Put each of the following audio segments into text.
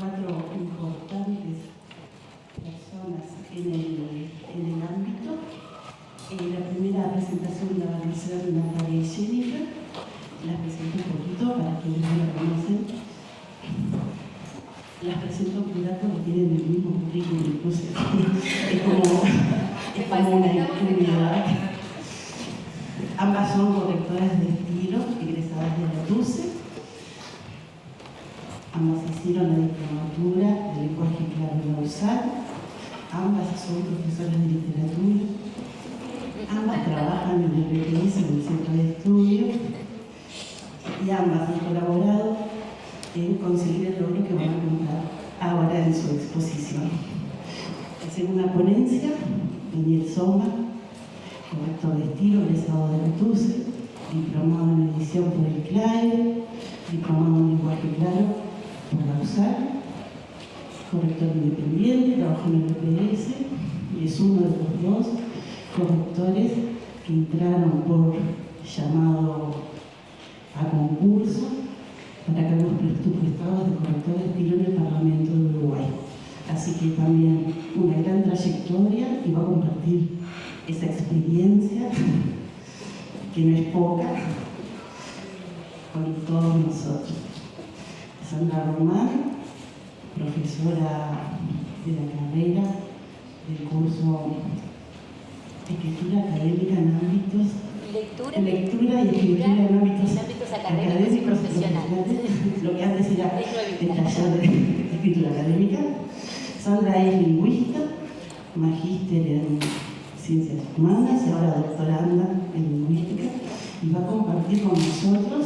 4 importantes personas en el ámbito. La primera presentación la van a hacer Natalia y Jennifer. Las presento un poquito para quienes no la conocen. Las presento por datos que tienen el mismo currículum, incluso es como una intimidad. Ambas son correctoras de estilo, egresadas de la TUCE. Ambas hicieron la diplomatura de lenguaje claro en la USAL. Ambas son profesoras de literatura. Ambas trabajan en el PPS, en el centro de estudio. Y ambas han colaborado en conseguir el logro que van a contar ahora en su exposición. La segunda ponencia, Daniel Soma, corrector de estilo, egresado de la TUCE, diplomado en edición por el CLAE, diplomado en lenguaje claro por la USAL, corrector independiente, trabajó en el PPS y es uno de los 2 correctores que entraron por llamado a concurso para cargos presupuestados de corrector de estilo en el Parlamento de Uruguay. Así que también una gran trayectoria y va a compartir esa experiencia, que no es poca, con todos nosotros. Sandra Román, profesora de la carrera del curso Escritura Académica en ámbitos Lectura y escritura en ámbitos académicos y profesionales, lo que antes era el taller de escritura académica. Sandra es lingüista, magíster en ciencias humanas y ahora doctoranda en lingüística, y va a compartir con nosotros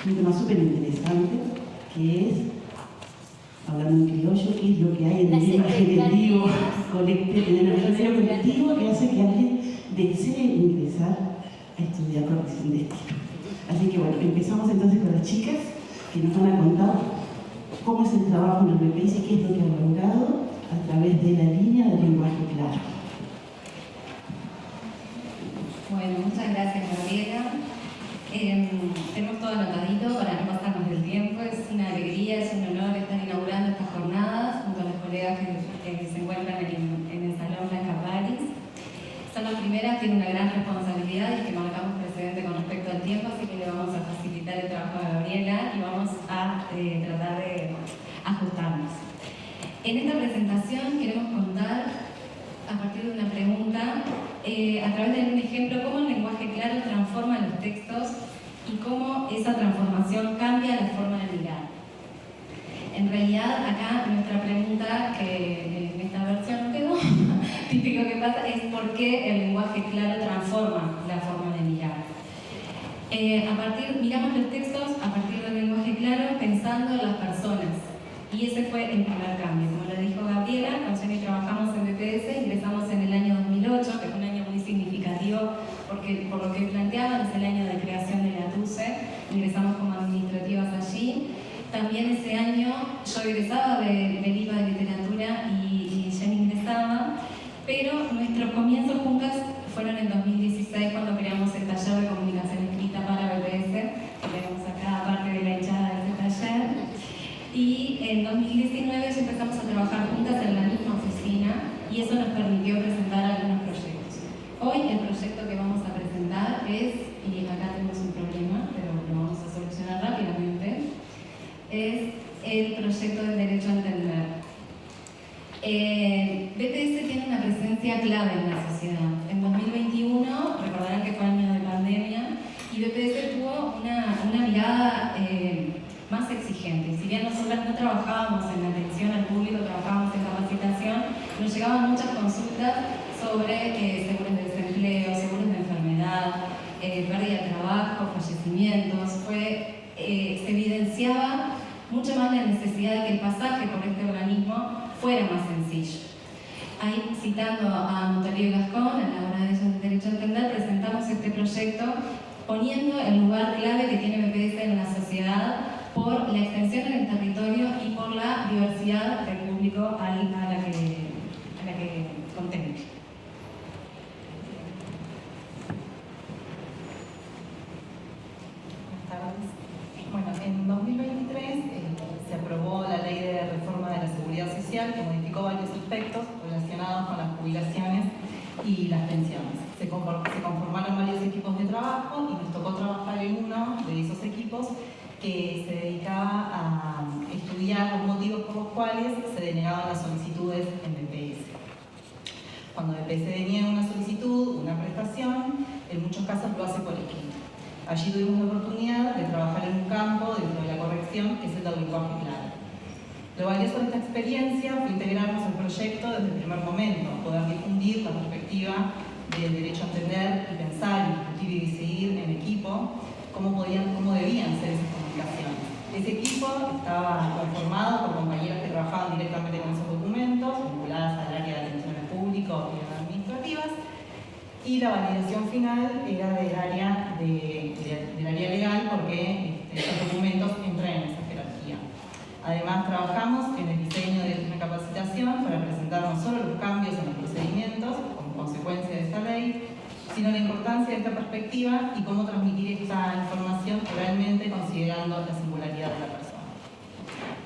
un tema súper interesante que es, hablando en criollo, qué es lo que hay en el imaginario colectivo que hace que alguien desee ingresar a estudiar corrección de estilo. Así que bueno, empezamos entonces con las chicas que nos van a contar cómo es el trabajo en el PPS y qué es lo que han logrado a través de la línea del lenguaje claro. Bueno, muchas gracias, Gabriela. Tenemos todo anotadito para no pasarnos del tiempo. Es una alegría, es un honor estar inaugurando estas jornadas junto a los colegas que se encuentran en el Salón Blanca París. Son las primeras, tienen una gran responsabilidad y es que marcamos precedente con respecto al tiempo, así que le vamos a facilitar el trabajo a Gabriela y vamos a tratar de ajustarnos. En esta presentación queremos contar, a partir de una pregunta, a través de un ejemplo, cómo el lenguaje claro transforma los textos y cómo esa transformación cambia la forma de mirar. En realidad, acá nuestra pregunta, que en esta versión no quedó, típico que pasa, es por qué el lenguaje claro transforma la forma de mirar. Miramos los textos a partir del lenguaje claro pensando en las personas. Y ese fue el primer cambio. Como lo dijo Gabriela, con Jenny trabajamos en BPS, ingresamos en el año 2008, que fue un año muy significativo porque por lo que planteaban es el año de creación de la TUCE, ingresamos como administrativas allí. También ese año yo egresaba del IVA de literatura y Jenny ingresaba, pero nuestros comienzos juntas fueron en 2016 cuando creamos el taller de comunicación escrita para BPS, que tenemos acá parte de la hinchada de ese taller. Y en 2019 ya empezamos a trabajar juntas en la misma oficina y eso nos permitió presentar algunos proyectos. Hoy el proyecto que vamos a presentar es, y acá tenemos un problema, pero lo vamos a solucionar rápidamente, es el proyecto del derecho a entender. BPS tiene una presencia clave en la sociedad. En 2021, recordarán que fue año de pandemia, y BPS tuvo una mirada más exigente. Y si bien nosotras no trabajábamos en atención al público, trabajábamos en capacitación, nos llegaban muchas consultas sobre seguros de desempleo, seguros de enfermedad, pérdida de trabajo, fallecimientos. Se evidenciaba mucho más la necesidad de que el pasaje por este organismo fuera más sencillo. Ahí, citando a Montario y Gascón, a la hora de ellos del derecho a entender, presentamos este proyecto poniendo el lugar clave que tiene BPS en la sociedad por la extensión en el territorio y por la diversidad del público a la que contempla. Bueno, en 2023 se aprobó la ley de reforma social que modificó varios aspectos relacionados con las jubilaciones y las pensiones. Se conformaron varios equipos de trabajo y nos tocó trabajar en uno de esos equipos que se dedicaba a estudiar los motivos por los cuales se denegaban las solicitudes en DPS. Cuando DPS deniega una solicitud, una prestación, en muchos casos lo hace por escrito. Allí tuvimos la oportunidad de trabajar en un campo dentro de la corrección, que es el del lenguaje claro. Lo valioso de esta experiencia fue integrarnos al proyecto desde el primer momento, poder difundir la perspectiva del derecho a entender y pensar, discutir y decidir en equipo, cómo debían ser esas comunicaciones. Ese equipo estaba conformado por compañeras que trabajaban directamente con esos documentos, vinculadas al área de atención al público y administrativas, y la validación final era del área legal, porque esos documentos entran en esa jerarquía. Además, trabajamos en el diseño de una capacitación para presentar no solo los cambios en los procedimientos como consecuencia de esta ley, sino la importancia de esta perspectiva y cómo transmitir esta información oralmente considerando la singularidad de la persona.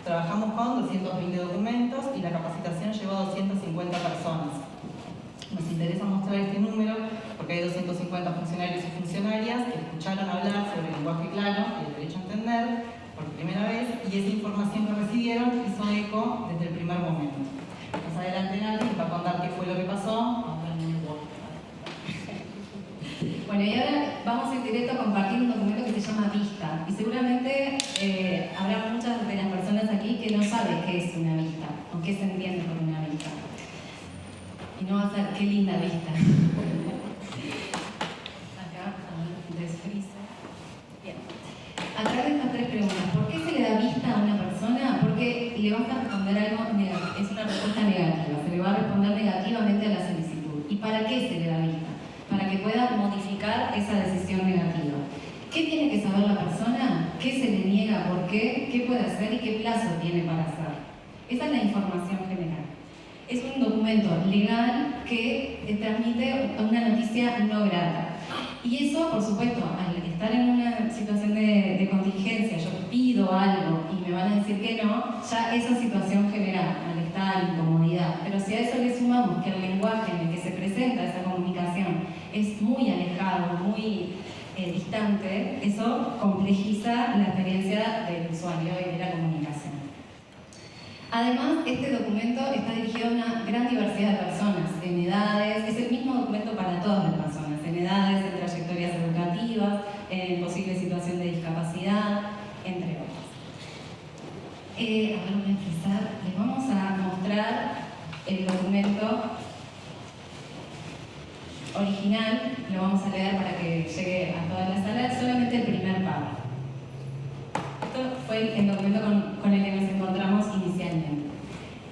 Trabajamos con 220 documentos y la capacitación llevó a 250 personas. Nos interesa mostrar este número porque hay 250 funcionarios y funcionarias que escucharon hablar sobre el lenguaje claro y el derecho a entender por primera vez, y esa información que recibieron hizo eco desde el primer momento. Más adelante Nati va a contar qué fue lo que pasó. Bueno, y ahora vamos a ir directo a compartir un documento que se llama Vista. Y seguramente habrá muchas de las personas aquí que no saben qué es una vista o qué se entiende por una vista. Y no va a ser qué linda vista. Acá, desfriza. Bien. Acá de estas tres preguntas. ¿Por qué se le da vista a una persona? Porque le vas a responder algo negativo. Es una respuesta negativa. Se le va a responder negativamente a la solicitud. ¿Y para qué se le da vista? Para que pueda modificar esa decisión negativa. ¿Qué tiene que saber la persona? ¿Qué se le niega? ¿Por qué? ¿Qué puede hacer? ¿Y qué plazo tiene para hacer? Esa es la información general. Es un documento legal que transmite una noticia no grata. Y eso, por supuesto, al estar en una situación de contingencia, yo pido algo y me van a decir que no, ya esa situación genera malestar, incomodidad. Pero si a eso le sumamos que el lenguaje en el que se presenta esa comunicación es muy alejado, muy distante, eso complejiza la experiencia del usuario y de la comunicación. Además, este documento está dirigido a una gran diversidad de personas, en edades, es el mismo documento para todas las personas, en edades, en trayectorias educativas, en posible situación de discapacidad, entre otras. Ahora voy a empezar, les vamos a mostrar el documento original, lo vamos a leer para que llegue a toda la sala, solamente el primer párrafo. Esto fue el documento con el que nos encontramos inicialmente.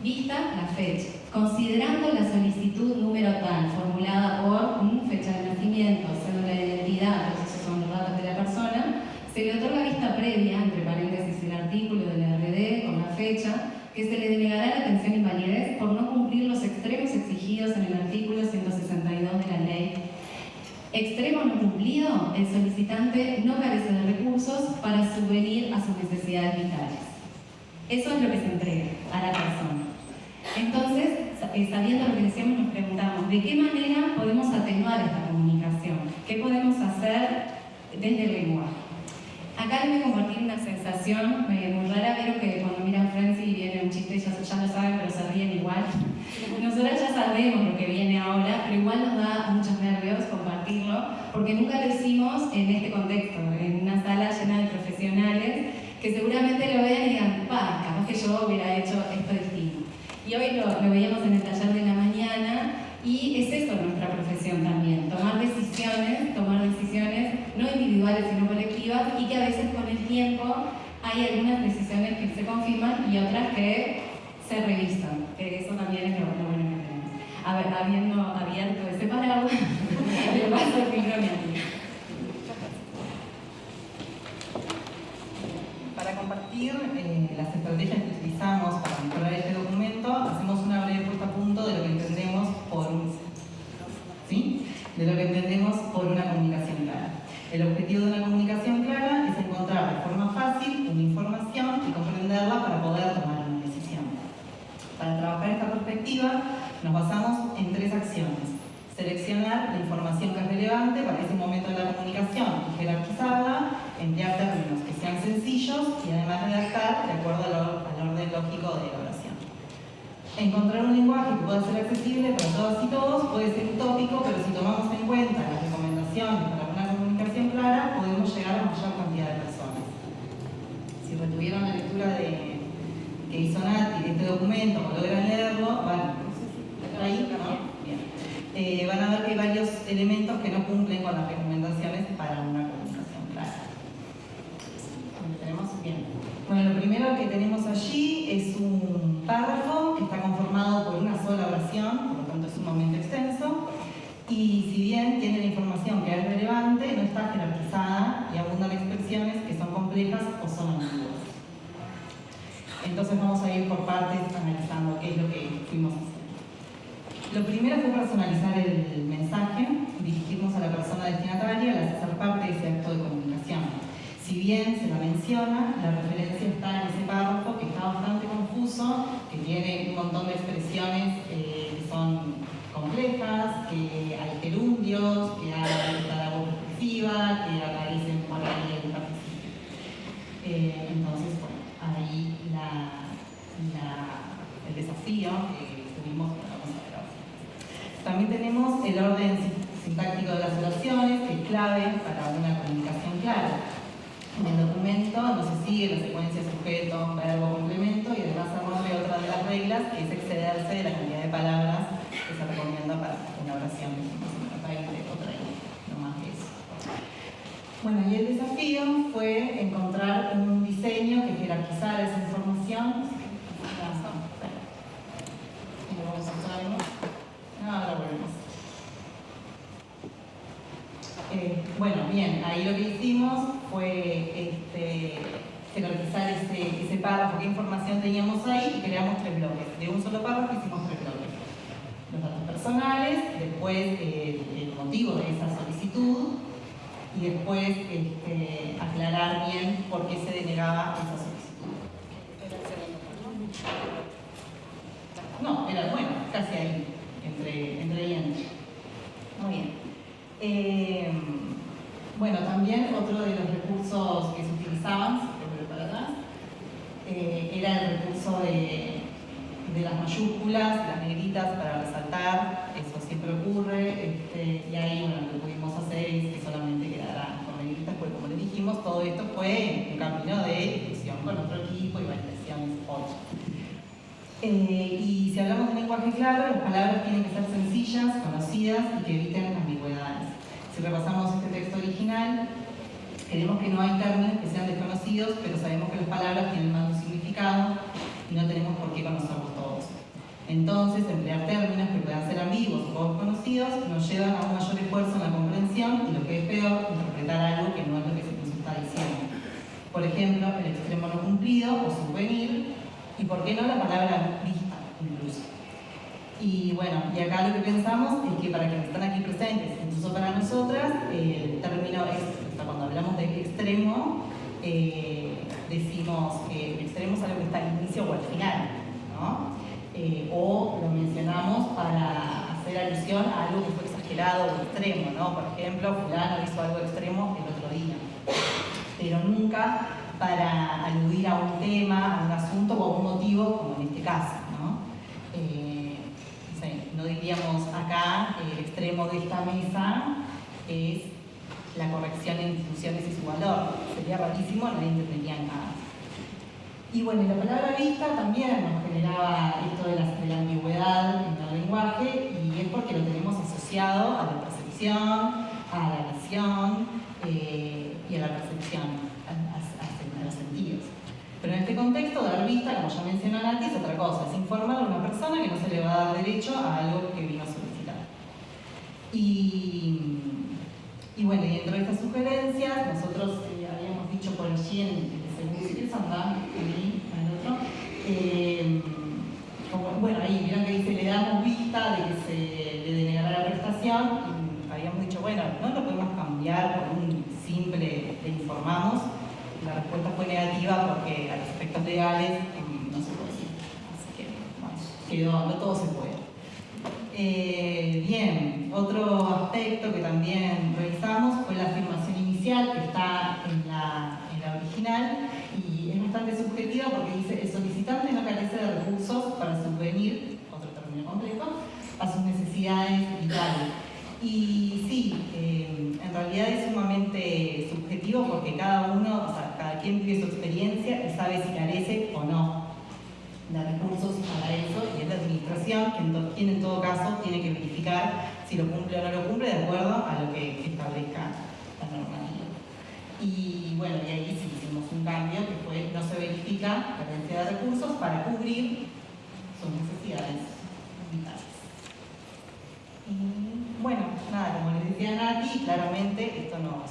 Vista la fecha. Considerando la solicitud número tal, formulada por fecha de nacimiento, cédula de identidad, esos son los datos de la persona, se le otorga vista previa, entre paréntesis el artículo de la RD con la fecha, que se le denegará la pensión invalidez por no cumplir los extremos exigidos en el artículo 162 de la ley. Extremo no cumplido, el solicitante no carece de recursos para subvenir a sus necesidades vitales. Eso es lo que se entrega a la persona. Entonces, sabiendo lo que decíamos, nos preguntamos, ¿de qué manera podemos atenuar esta comunicación? ¿Qué podemos hacer desde el lenguaje? Acá les voy a compartir una sensación muy rara. Vieron que cuando miran Friends y viene un chiste, ya lo saben, pero se ríen igual. Nosotros ya sabemos lo que viene ahora, pero igual nos da muchos nervios compartirlo, porque nunca lo hicimos en este contexto, en una sala llena de profesionales que seguramente lo vean y digan, capaz que yo hubiera hecho esto distinto. Y hoy lo veíamos en el taller de la mañana, y es eso nuestra profesión también, tomar decisiones no individuales sino colectivas, y que a veces con el tiempo hay algunas decisiones que se confirman y otras que se revisan. Eso también es lo bueno que tenemos. A ver, habiendo abierto ese paraguas, le paso el micrófono a ti. Para compartir las estrategias que utilizamos para mejorar este documento, hacemos una breve puesta a punto de lo que entendemos por una comunicación clara. El objetivo de una comunicación clara es encontrar de forma fácil una información y comprenderla para poder tomar una decisión. Para trabajar Nos basamos en 3 acciones. Seleccionar la información que es relevante para ese momento de la comunicación y jerarquizarla, emplear términos que sean sencillos y además redactar de acuerdo al orden lógico de la oración. Encontrar un lenguaje que pueda ser accesible para todas y todos puede ser utópico, pero si tomamos en cuenta las recomendaciones para una comunicación clara, podemos llegar a mayor cantidad de personas. Si retuvieron la lectura que hizo Nati de este documento o logran leerlo, ahí, ¿no? Bien. Van a ver que hay varios elementos que no cumplen con las recomendaciones para una comunicación clara. ¿Dónde tenemos? Bien. Bueno, lo primero que tenemos allí es un párrafo que está conformado por una sola oración, por lo tanto es sumamente extenso, y si bien tiene la información que es relevante, no está jerarquizada y abundan expresiones que son complejas o son ambiguas. Entonces vamos a ir por partes analizando qué es lo que fuimos haciendo. Lo primero fue personalizar el mensaje, dirigirnos a la persona destinataria al hacer parte de ese acto de comunicación. Si bien se la menciona, la referencia está en ese párrafo que está bastante confuso, que tiene un montón de expresiones que son complejas, que hay gerundios, que hay la voz expresiva, que aparecen por ahí el participio. Entonces, bueno, ahí el desafío que tuvimos, vamos a ver ahora. También tenemos el orden sintáctico de las oraciones, que es clave para una comunicación clara. En el documento no se sigue la secuencia sujeto, verbo, complemento, y además se rompe otra de las reglas, que es excederse de la cantidad de palabras que se recomienda para una oración, por ejemplo, 20 o 30, no más que eso. Bueno, y el desafío fue encontrar un diseño que jerarquizara esa información. Vamos a usarlo. Ahora volvemos. Bueno, bien, ahí lo que hicimos fue jerarquizar ese párrafo, qué información teníamos ahí, y creamos 3 bloques. De un solo párrafo hicimos 3 bloques. Los datos personales, después el motivo de esa solicitud, y después aclarar bien por qué se denegaba esa solicitud. No, era bueno, casi ahí, entre y entre. Muy bien. Bueno, también otro de los recursos que se utilizaban, si te vuelvo para atrás, era el recurso de las mayúsculas, las negritas para resaltar, eso siempre ocurre, y ahí bueno, lo que pudimos hacer es que solamente quedara con negritas, porque como les dijimos, todo esto fue un camino de discusión con otro equipo y validaciones 8. Y si hablamos de lenguaje claro, las palabras tienen que ser sencillas, conocidas y que eviten ambigüedades. Si repasamos este texto original, creemos que no hay términos que sean desconocidos, pero sabemos que las palabras tienen más de un significado y no tenemos por qué conocerlos todos. Entonces, emplear términos que puedan ser ambiguos o poco conocidos nos lleva a un mayor esfuerzo en la comprensión y, lo que es peor, interpretar algo que no es lo que se nos está diciendo. Por ejemplo, el extremo no cumplido o subvenir, y por qué no la palabra vista, incluso. Y bueno, y acá lo que pensamos es que para quienes están aquí presentes, incluso para nosotras, el término es, cuando hablamos de extremo, decimos que el extremo es algo que está al inicio o al final, ¿no? O lo mencionamos para hacer alusión a algo que fue exagerado o extremo, ¿no? Por ejemplo, fulano hizo algo extremo el otro día. Pero nunca para aludir a un tema, a un asunto o a un motivo, como en este caso, ¿no? No diríamos acá el extremo de esta mesa es la corrección en instituciones y su valor. Sería rarísimo, nadie entendería nada. Y bueno, la palabra vista también nos generaba esto de la ambigüedad en el lenguaje, y es porque lo tenemos asociado a la percepción, a la visión y a la percepción, a los sentidos. Pero en este contexto, dar vista, como ya mencioné antes, es otra cosa, es informar a una persona que no se le va a dar derecho a algo que vino a solicitar. Y bueno, y dentro de estas sugerencias, nosotros habíamos dicho por allí en el segundo sitio, bueno, ahí vieron que dice, le damos vista de que se le denegará la prestación, y habíamos dicho, bueno, no lo podemos cambiar por un simple le informamos. La respuesta fue negativa porque a los efectos legales no se puede decir. Así que, bueno, quedó, no todo se puede. Bien, otro aspecto que también revisamos fue la afirmación inicial, que está en la original, y es bastante subjetiva porque dice: el solicitante no carece de recursos para subvenir, otro término complejo, a sus necesidades vitales. Y sí, en realidad es sumamente subjetivo porque cada uno, o sea, cada quien vive su experiencia y sabe si carece o no de recursos para eso, y es la administración quien en todo caso tiene que verificar si lo cumple o no lo cumple de acuerdo a lo que establezca la normativa. Y bueno, y ahí sí hicimos un cambio que fue: no se verifica carencia de recursos para cubrir sus necesidades vitales. Y bueno, nada, como les decía Nati, claramente esto nos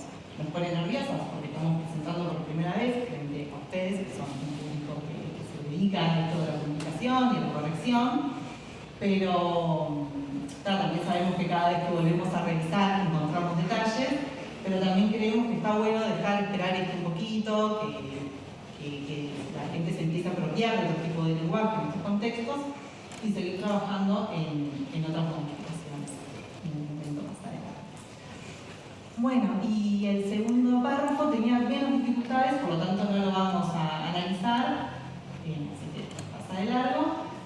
pone nerviosos porque estamos presentando por primera vez frente a ustedes, que son un público que se dedica a esto de la comunicación y a la corrección, pero también sabemos que cada vez que volvemos a revisar encontramos detalles, pero también creemos que está bueno dejar esperar esto un poquito, que la gente se empiece a apropiar de otro tipo de lenguaje en estos contextos y seguir trabajando en otras comunicaciones en un momento más adelante. Bueno, y el segundo párrafo tenía menos dificultades, por lo tanto no lo vamos a analizar, así que pasa de largo,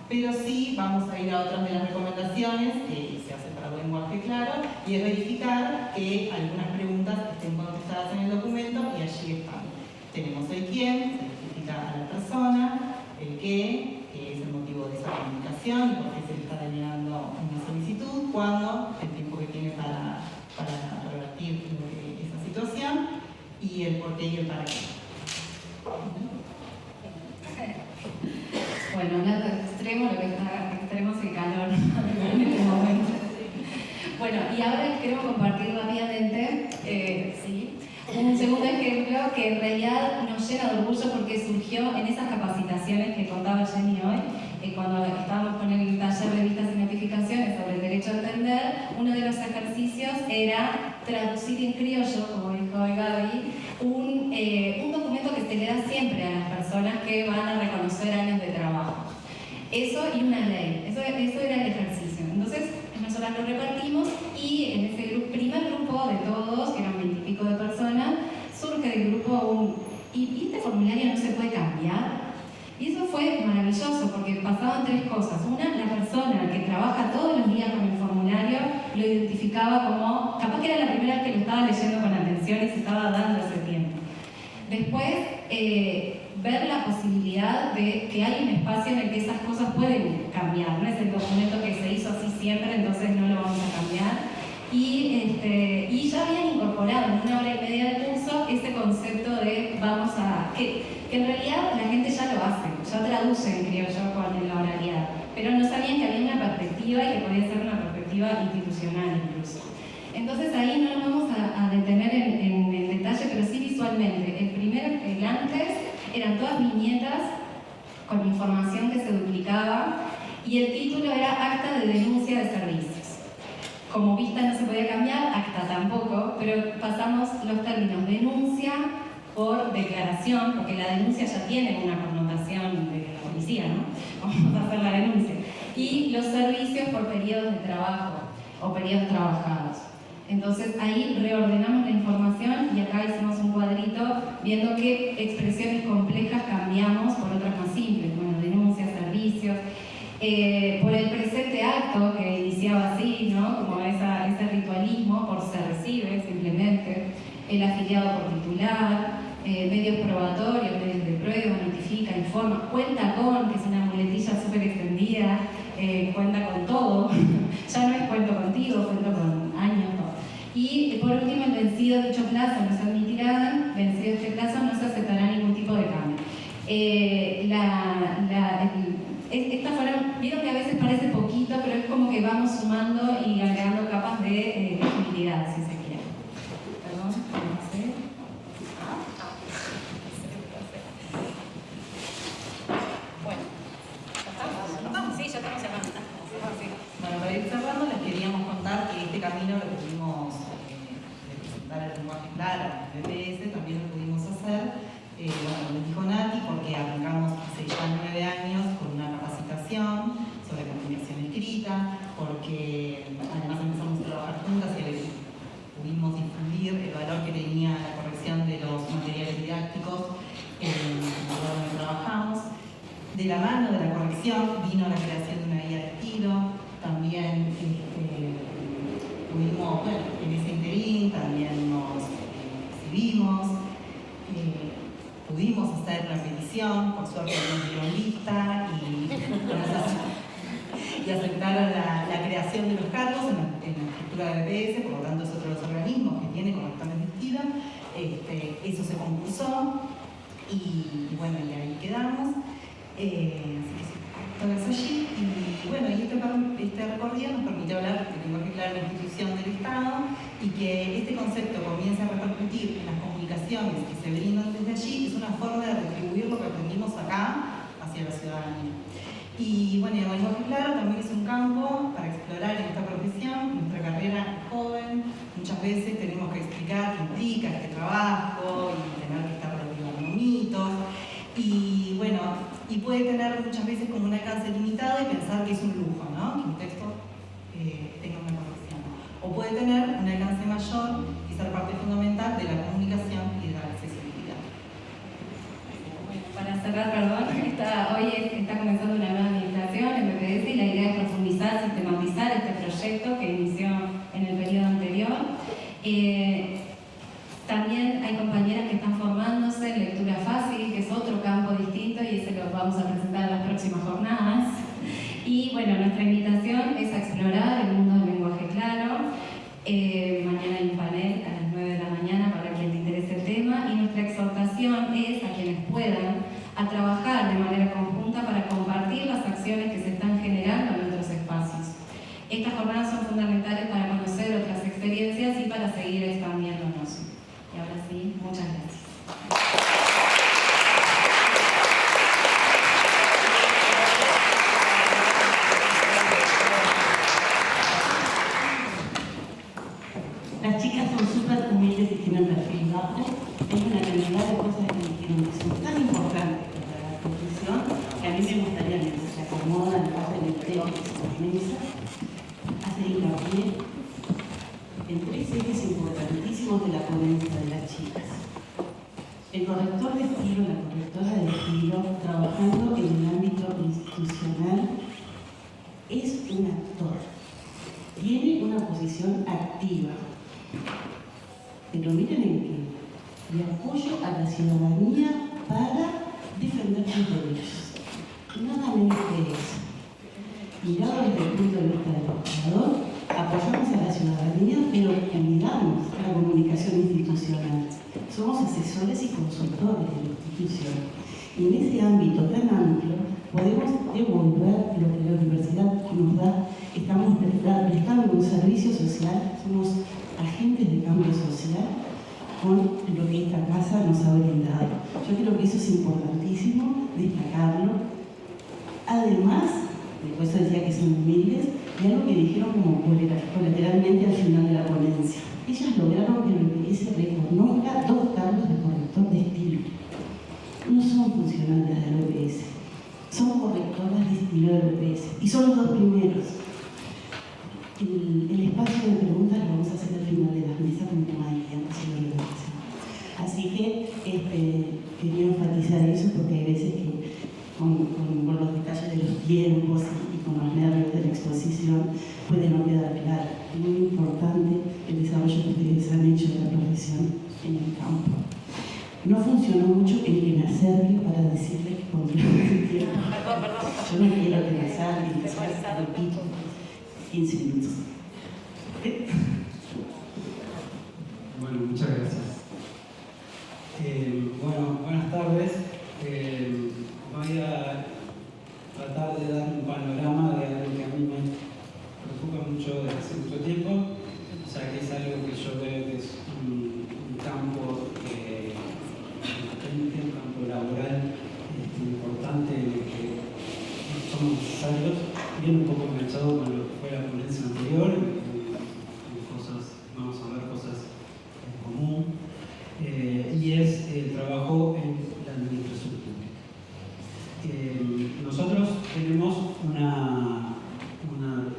pero sí vamos a ir a otras de las recomendaciones que se hace para el lenguaje claro, y es verificar que algunas preguntas estén contestadas en el documento, y allí están. Tenemos el quién, se identifica a la persona, el qué, que es el motivo de esa comunicación y por qué se le está denegando una solicitud, cuándo, el tiempo que tiene para revertir esa situación, y el por qué y el para qué. Bueno, hablando de extremo, lo que está extremo es el calor en este momento. Bueno, y ahora queremos compartir rápidamente, un segundo ejemplo que en realidad nos llena de orgullo porque surgió en esas capacitaciones que contaba Jenny hoy, cuando estábamos con el taller de vistas y notificaciones sobre el derecho a entender. Uno de los ejercicios era traducir en criollo, como dijo hoy Gaby, un documento que se le da siempre a las personas que van a reconocer años de trabajo. Eso y una ley, eso era el ejercicio. Entonces, nosotros lo repartimos y en ese primer grupo de todos, que eran 20 y pico de personas, surge del grupo ¿y este formulario no se puede cambiar? Y eso fue maravilloso porque pasaban tres cosas. Una, la persona que trabaja todos los días con el formulario lo identificaba como, capaz que era la primera vez que lo estaba leyendo con atención y se estaba dando ese tiempo. Después, ver la posibilidad de que hay un espacio en el que esas cosas pueden cambiar. No es el documento que se hizo así siempre, entonces no lo vamos a cambiar. Y ya habían incorporado en 1 hora y media del curso ese concepto de que en realidad la gente ya lo hace, ya traducen, creo yo, con la oralidad, pero no sabían que había una perspectiva y que podía ser una perspectiva institucional incluso. Entonces ahí no nos vamos a detener en el detalle, pero sí visualmente. El antes eran todas viñetas con información que se duplicaba y el título era Acta de Denuncia de Servicios. Como vista no se podía cambiar, acta tampoco, pero pasamos los términos denuncia por declaración, porque la denuncia ya tiene una connotación de la policía, ¿no? Vamos a hacer la denuncia. Y los servicios por periodos de trabajo o periodos trabajados. Entonces ahí reordenamos la información y acá hicimos un cuadrito viendo qué expresiones complejas cambiamos por otras más simples. Bueno, denuncias, servicios. Por el presente acto que iniciaba así, ¿no? Como ese ritualismo, por se recibe simplemente, el afiliado por titular, medios probatorios, medios de prueba, notifica, informa, cuenta con, que es una muletilla súper extendida, cuenta con todo, ya no es cuento contigo, cuento con años, ¿no? Y por último, el vencido dicho plazo no se admitirá, vencido este plazo no se aceptará ningún tipo de cambio. Estas fueron, vieron que a veces parece poquito, pero es como que vamos sumando y agregando capas de definibilidad, si se quiere. Perdón, no sé. Bueno, sí, ya estamos cerrando. Bueno, para ir cerrando, les queríamos contar que este camino lo pudimos de presentar el lenguaje claro en el BPS, también lo pudimos hacer. Como les dijo Nati, porque arrancamos hace ya 9 años con una capacitación sobre comunicación escrita, porque De la mano de la corrección vino la creación de una guía de estilo, también pudimos, bueno, en ese interín también nos exhibimos, pudimos hacer la petición, por suerte nos dieron lista y aceptaron la creación de los cargos en la estructura de BPS, por lo tanto es otro de los organismos que tiene correctores de estilo. Eso se concursó y bueno, y ahí quedamos. Así que todo eso allí. Y bueno, y este recorrido nos permitió hablar de lenguaje claro en la institución del Estado y que este concepto comience a repercutir en las comunicaciones que se brindan desde allí es una forma de retribuir lo que aprendimos acá hacia la ciudadanía. Y bueno, el lenguaje claro también es un campo para explorar en esta profesión. Nuestra carrera es joven, muchas veces tenemos que explicar qué implica este trabajo y tener que estar derribando mitos. Y bueno, y puede tener muchas veces como un alcance limitado y pensar que es un lujo, ¿no? Que un texto tenga una corrección. O puede tener un alcance mayor y ser parte fundamental de la comunicación y de la accesibilidad. Bueno, para cerrar, perdón, hoy está comenzando una nueva administración en BPS y la idea es profundizar, sistematizar este proyecto que inició en el periodo anterior. También hay compañeras que están formándose en lectura fácil, que es otro campo distinto y ese lo vamos a presentar en las próximas jornadas. Y bueno, nuestra invitación es a explorar el mundo del lenguaje claro. Mañana hay un panel a las 9 de la mañana para quien le interese el tema y nuestra exhortación es a quienes puedan a trabajar de manera conjunta para compartir las acciones que se están generando en nuestros espacios. Estas jornadas son fundamentales para conocer otras experiencias y para seguir expandiéndonos. Y ahora sí, muchas gracias. Las chicas son súper humildes y tienen perfil bajo. Hay una cantidad de cosas que dijeron que son tan importantes para la profesión que a mí me gustaría, mientras se acomodan, pasan el tema y se organiza, hacer hincapié en tres ejes importantísimos de la ponencia de las chicas. El corrector de estilo, la correctora de estilo, trabajando en el ámbito institucional, es un actor. Tiene una posición activa. Pero miren en qué. De apoyo a la ciudadanía para defender sus derechos. Nada menos que eso. Mirado desde el punto de vista del legislador, apoyamos a la ciudadanía, pero cuidamos la comunicación institucional. Somos asesores y consultores de la institución. Y en ese ámbito tan amplio podemos devolver lo que la universidad nos da. Estamos prestando un servicio social, somos agentes de cambio social con lo que esta casa nos ha brindado. Yo creo que eso es importantísimo destacarlo. Además, por eso decía que son humildes, y algo que dijeron como colateralmente al final de la ponencia. Ellas lograron que el BPS reconozca 2 cargos de corrector de estilo. No son funcionarias del BPS, son correctoras de estilo del BPS, y son los 2 primeros. El espacio de preguntas lo vamos a hacer al final de las mesas con María, así que quería enfatizar eso porque hay veces que con los detalles de los tiempos y con los nervios de la exposición puede no quedar claro. Es muy importante el desarrollo que ustedes han hecho de la profesión en el campo. No funcionó mucho el que me acerque para decirle que continúe el tiempo. Yo no quiero que me salga y que salga el pito 15 minutos. Bueno, muchas gracias. Bueno, buenas tardes. Voy a tratar de dar un panorama de algo que a mí me preocupa mucho desde hace mucho tiempo, o sea que es algo que yo veo que es un campo un campo laboral importante en el que somos necesarios, bien un poco enganchado con lo que fue la ponencia anterior, vamos a ver cosas en común, y es el trabajo en la administración pública. Nosotros tenemos una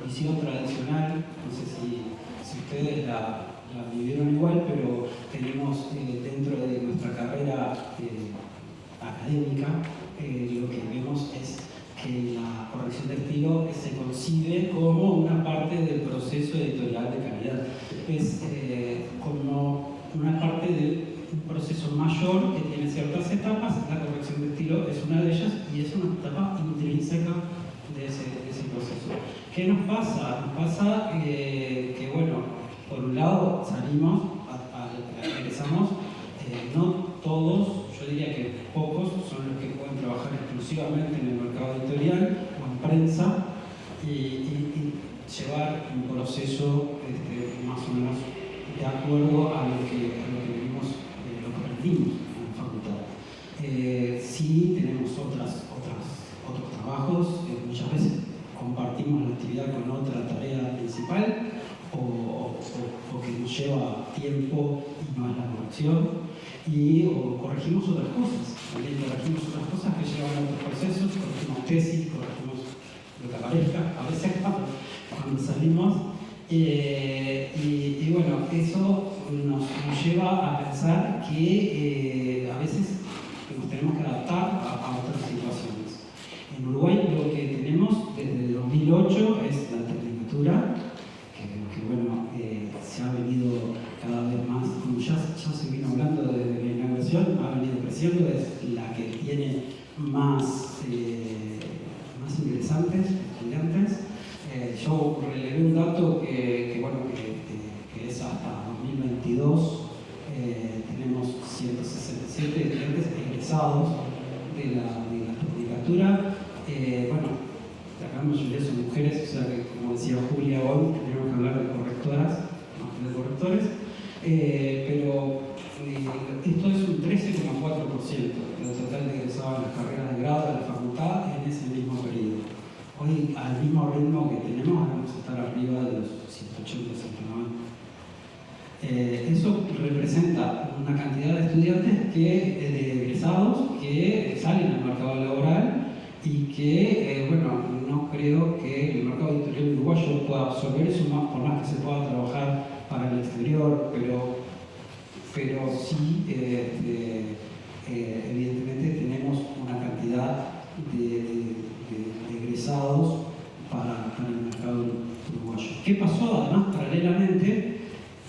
visión tradicional, no sé si ustedes la vivieron igual, pero tenemos dentro de nuestra carrera académica, lo que vemos es que la corrección de estilo se concibe como una parte del proceso editorial de calidad. Es como una parte de un proceso mayor que tiene ciertas etapas. La corrección de estilo es una de ellas y es una etapa intrínseca de ese proceso. ¿Qué nos pasa? Nos pasa que, bueno, por un lado salimos, egresamos, no todos, yo diría que pocos son los que pueden trabajar exclusivamente en el mercado editorial o en prensa y llevar un proceso más o menos de acuerdo a lo que vimos, lo que aprendimos en la facultad. Sí tenemos otros trabajos, muchas veces compartimos la actividad con otra tarea principal o que nos lleva tiempo y no es la corrección, o corregimos otras cosas, también corregimos otras cosas que llevan a otros procesos, corregimos tesis, corregimos lo que aparezca, a veces cuando salimos, y bueno, eso nos lleva a pensar que a veces nos tenemos que adaptar a otras situaciones. En Uruguay lo que tenemos desde 2008 es la tecnicatura, que bueno, se ha venido cada vez más, como ya se vino hablando de la inauguración, ha venido creciendo, es la que tiene más ingresantes, estudiantes. Yo relevé un dato que es hasta 2022, tenemos 167 estudiantes egresados de la tecnicatura. Bueno, la gran mayoría son mujeres, o sea que, como decía Julia hoy, tenemos que hablar de correctoras, no de correctores, pero esto es un 13,4% del total de egresados en las carreras de grado de la facultad en ese mismo periodo. Hoy, al mismo ritmo que tenemos, vamos a estar arriba de los 180, 190. Eso representa una cantidad de estudiantes de egresados que salen al mercado laboral y que, bueno, no creo que el mercado editorial uruguayo pueda absorber eso, por más que se pueda trabajar para el exterior, pero sí, evidentemente tenemos una cantidad de egresados para el mercado uruguayo. ¿Qué pasó? Además, paralelamente,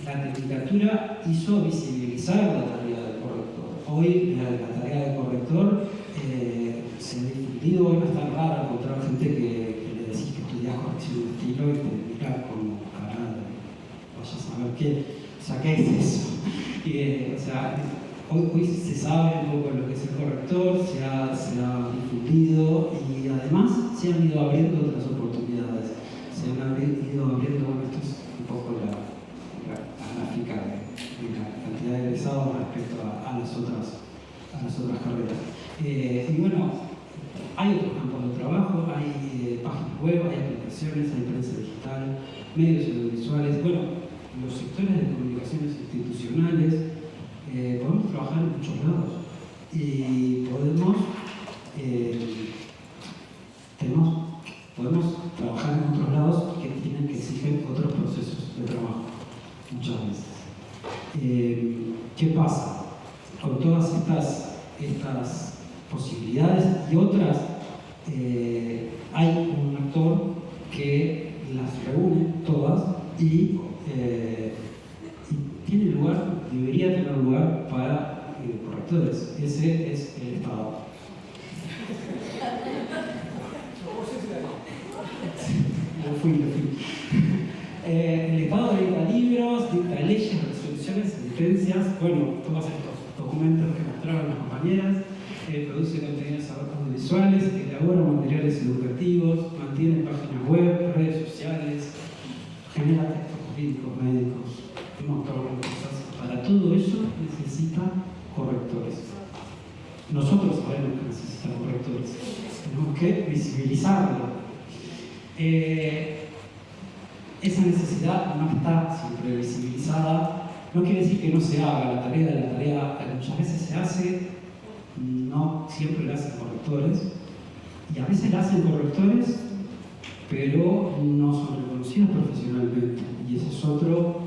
la tecnicatura hizo visibilizar la tarea del corrector. Hoy la tarea del corrector se ha difundido. Hoy no es tan raro encontrar gente que le decís que estudias corrección de estilo y te mira como cara de vaya a saber qué, o sea, ¿qué es eso? O sea, hoy se sabe un poco lo que es el corrector, se ha difundido y además se han ido abriendo otras oportunidades. Se han ido abriendo, bueno, esto es un poco la gráfica de la cantidad de egresados respecto a las otras carreras. Y bueno, hay otros campos de trabajo, hay páginas web, hay aplicaciones, hay prensa digital, medios audiovisuales, bueno, los sectores de comunicaciones institucionales, podemos trabajar en muchos lados y podemos trabajar en otros lados que exigen otros procesos de trabajo, muchas veces. ¿Qué pasa? Con todas estas posibilidades y otras, hay un actor que las reúne todas y tiene lugar, debería tener lugar para correctores. Ese es el Estado. Lo fui. El Estado dicta libros, dicta leyes, resoluciones, sentencias, bueno, todos estos documentos que mostraron las compañeras, produce contenidos audiovisuales, elabora materiales educativos, mantiene páginas web, redes sociales, genera textos jurídicos, médicos, un montón de cosas. Para todo eso necesita correctores. Nosotros sabemos que necesita correctores. Tenemos que visibilizarlo. Esa necesidad no está siempre visibilizada. No quiere decir que no se haga la tarea muchas veces se hace, no siempre la hacen correctores, y a veces la hacen correctores, pero no son reconocidos profesionalmente, y ese es otro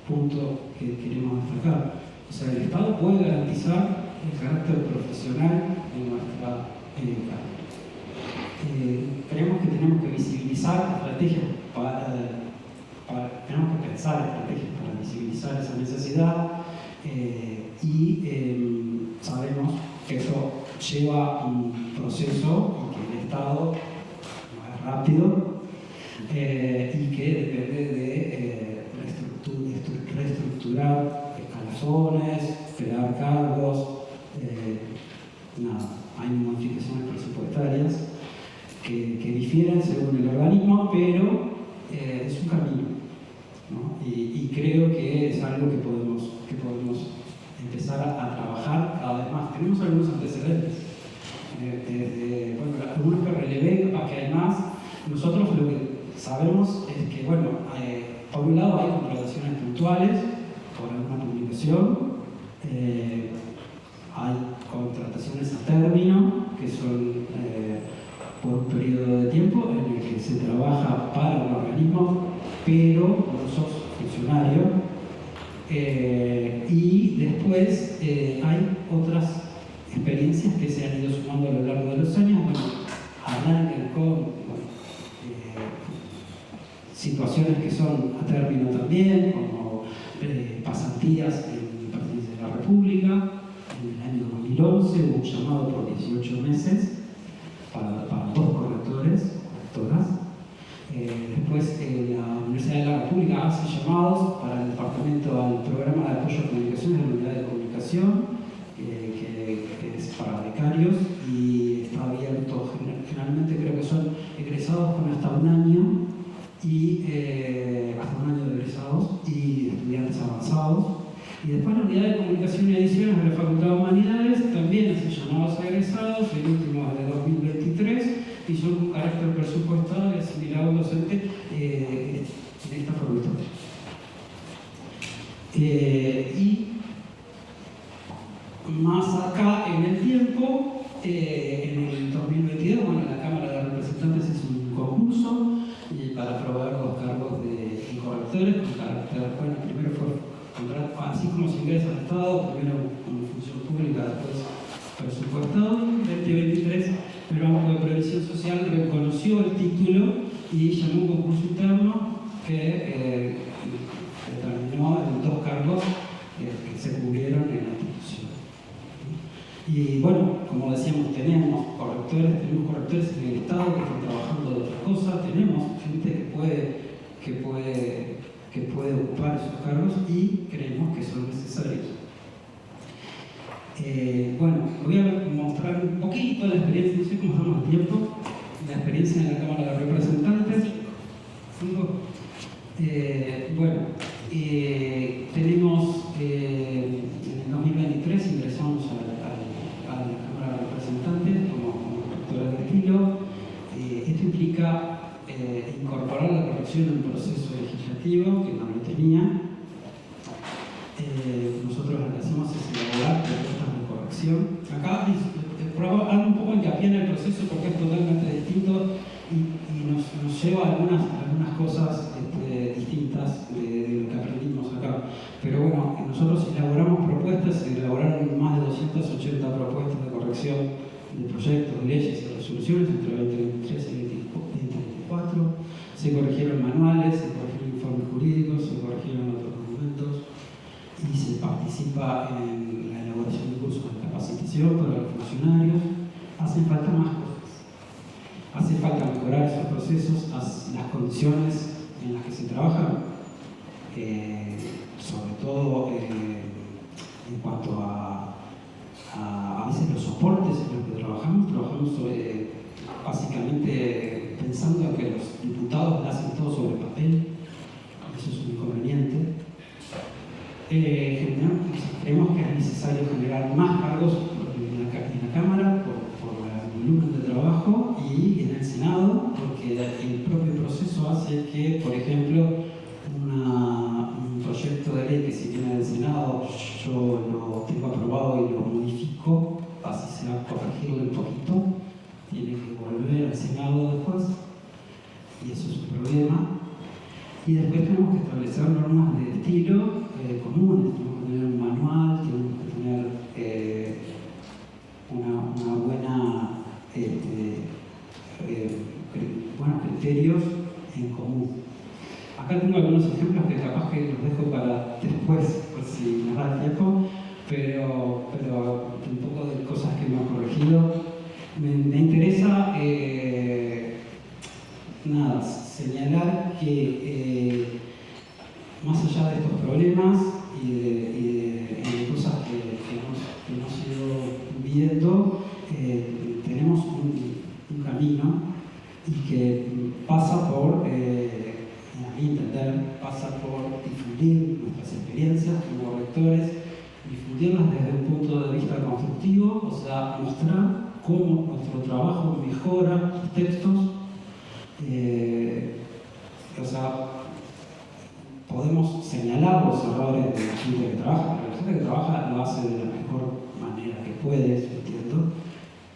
punto que queremos destacar. O sea, el Estado puede garantizar el carácter profesional de nuestra carrera. Creemos que tenemos que visibilizar estrategias tenemos que pensar estrategias para visibilizar esa necesidad y sabemos que eso lleva un proceso y que el Estado no es rápido y que depende de reestructurar escalafones, crear cargos, hay modificaciones presupuestarias que difieren según el organismo, pero es un camino, ¿no? Y creo que es algo que podemos empezar a trabajar cada vez más. Tenemos algunos antecedentes, algunos que relevé, que además nosotros lo que sabemos es que, por un lado hay contrataciones puntuales por alguna publicación, hay contrataciones a término, que son por un periodo de tiempo en el que se trabaja para un organismo, pero no sos funcionario. Y después hay otras experiencias que se han ido sumando a lo largo de los años. Arrancan con situaciones que son a término también, como pasantías en la Presidencia de la República. En el año 2011 hubo un llamado por 18 meses para 2 correctores, correctoras. Después la Universidad de la República hace llamados para el departamento al programa de apoyo a comunicaciones de la unidad de comunicación, que es para becarios y está abierto, generalmente creo que son egresados con hasta un año de egresados y estudiantes avanzados. Y después la unidad de comunicación y ediciones de la Facultad de Humanidades también hace llamados a egresados, el último es de 2023, y son un carácter presupuestado y asimilado al docente en esta facultad. Y más acá en el tiempo, en el 2022, la Cámara de Representantes hizo un concurso para probar los cargos de correctores con carácter, primero fue así como se ingresa al Estado, primero como función pública, después presupuestado. En 2023 el Banco de Previsión Social reconoció el título y llamó un concurso interno que determinó 2 cargos que se cubrieron en la institución. Y como decíamos, tenemos correctores en el Estado que están trabajando de otra cosa, tenemos gente que puede ocupar esos cargos y creemos que son necesarios. Voy a mostrar un poquito la experiencia, no sé cómo estamos el tiempo, la experiencia en la Cámara de Representantes. 5. Tenemos en el 2023 ingresamos a la Cámara de Representantes como correctora de estilo. Esto implica incorporar la corrección en un proceso legislativo que no lo tenía. Nosotros lo que hacemos es elaborar propuestas de corrección. Acá hago un poco hincapié en el proceso porque es totalmente distinto y nos lleva a algunas cosas distintas de lo que aprendimos acá. Pero nosotros elaboramos propuestas, se elaboraron más de 280 propuestas de corrección de proyectos, de leyes y resoluciones entre 2023 y 2024. Se corrigieron manuales, se corrigieron informes jurídicos, se corrigieron otros documentos y se participa en la elaboración de cursos de capacitación para los funcionarios. Hacen falta más cosas. Hace falta mejorar esos procesos, las condiciones en las que se trabaja, sobre todo en cuanto a veces los soportes en los que trabajamos básicamente pensando en que los diputados lo hacen todo sobre papel. Eso es un inconveniente. Creemos que es necesario generar más cargos en la Cámara por el volumen de trabajo y en el Senado, porque el propio proceso hace que, por ejemplo, un proyecto de ley que si viene del Senado yo lo tengo aprobado y lo modifico, así sea corregirlo un poquito, tiene que volver al Senado después, y eso es un problema. Y después tenemos que establecer normas de estilo comunes, tenemos que tener un manual, tenemos que tener buenos criterios en común. Acá tengo algunos ejemplos que capaz que los dejo para después, por si nos da tiempo, pero un poco de cosas que me han corregido. Me interesa señalar que más allá de estos problemas y de cosas que hemos ido viendo, tenemos un camino y que pasa por, a mi entender, pasa por difundir nuestras experiencias como rectores, difundirlas desde un punto de vista constructivo, o sea, mostrar cómo nuestro trabajo mejora los textos, o sea, podemos señalar los errores de la gente que trabaja, pero la gente que trabaja lo hace de la mejor manera que puede, entiendo.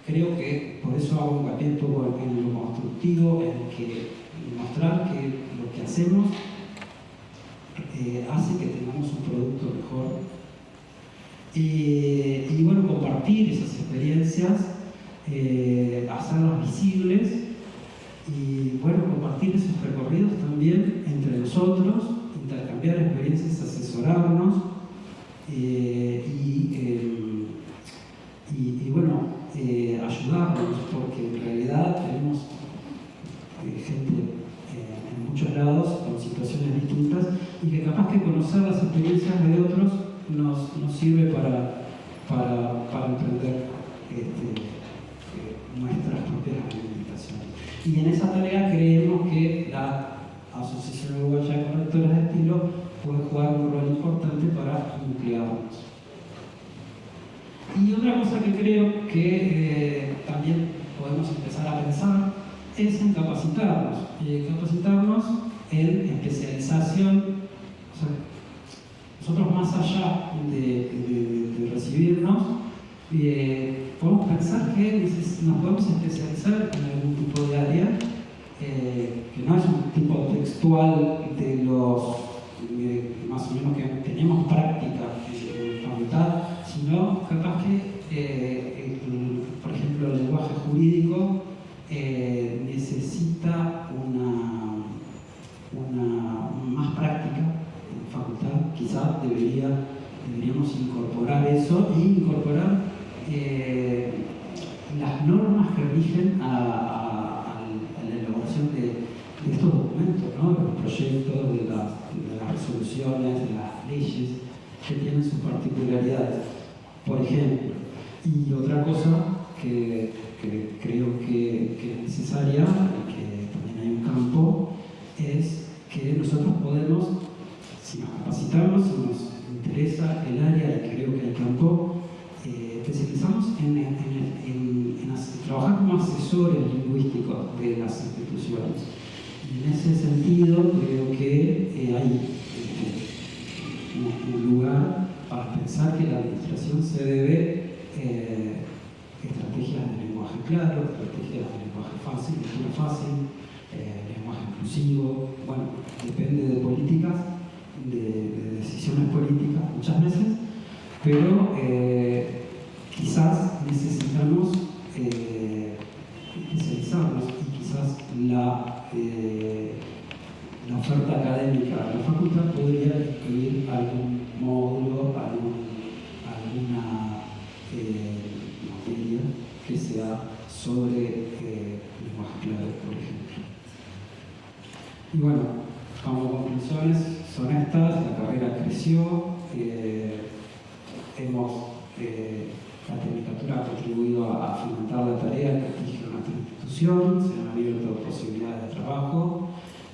Creo que por eso hago hincapié un poco en lo constructivo, en mostrar que lo que hacemos hace que tengamos un producto mejor. Y bueno, compartir esas experiencias, hacerlas visibles y bueno, compartir esos recorridos también entre nosotros, intercambiar experiencias, asesorarnos y bueno, ayudarnos, porque en realidad tenemos gente en muchos lados con situaciones distintas y que capaz que conocer las experiencias de otros nos sirve para emprender nuestras propias reivindicaciones. Y en esa tarea creemos que la Asociación Uruguaya de Correctores de Estilo puede jugar un rol importante para nuclearnos. Y otra cosa que creo que también podemos empezar a pensar es en capacitarnos. Capacitarnos en especialización. O sea, nosotros más allá de recibirnos, podemos pensar que nos podemos especializar en algún tipo de área que no es un tipo textual de los más o menos que tenemos práctica en la facultad, sino capaz que, por ejemplo, el lenguaje jurídico necesita una más práctica en facultad. Quizás deberíamos incorporar eso e incorporar las normas que rigen a la elaboración de estos documentos, ¿no? Los proyectos, de las resoluciones, de las leyes que tienen sus particularidades, por ejemplo. Y otra cosa que creo que es necesaria y que también hay un campo, es que nosotros podemos, si nos capacitamos, si nos interesa el área y creo que el campo, especializamos en trabajar como asesores lingüísticos de las instituciones. Y en ese sentido creo que hay un lugar para pensar que la administración se debe estrategias de lenguaje claro, estrategias de lenguaje fácil, lectura fácil, lenguaje inclusivo. Bueno, depende de políticas, de decisiones políticas muchas veces, pero quizás necesitamos especializarnos y quizás la oferta académica de la facultad podría incluir algún módulo, alguna materia que sea sobre lenguaje claro, por ejemplo. Y bueno, como conclusiones son estas: la carrera creció, la Tecnicatura ha contribuido a fomentar la tarea que exige nuestra institución, se han abierto posibilidades de trabajo,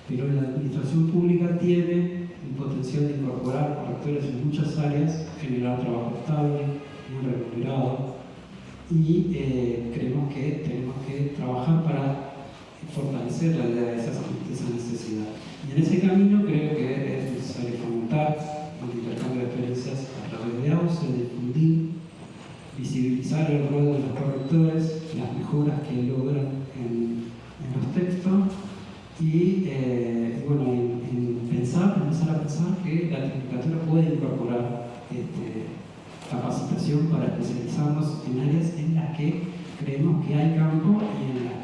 pero la administración pública tiene el potencial de incorporar correctores en muchas áreas, generar trabajo estable, bien remunerado, y creemos que tenemos que trabajar para fortalecer la idea de esa necesidad. Y en ese camino creo que es necesario fomentar el intercambio de experiencias a través de AUSE, difundir, visibilizar el rol de los correctores, las mejoras que logran en los textos y bueno, empezar a pensar que la Tecnicatura puede incorporar capacitación para especializarnos en áreas en las que creemos que hay campo y en las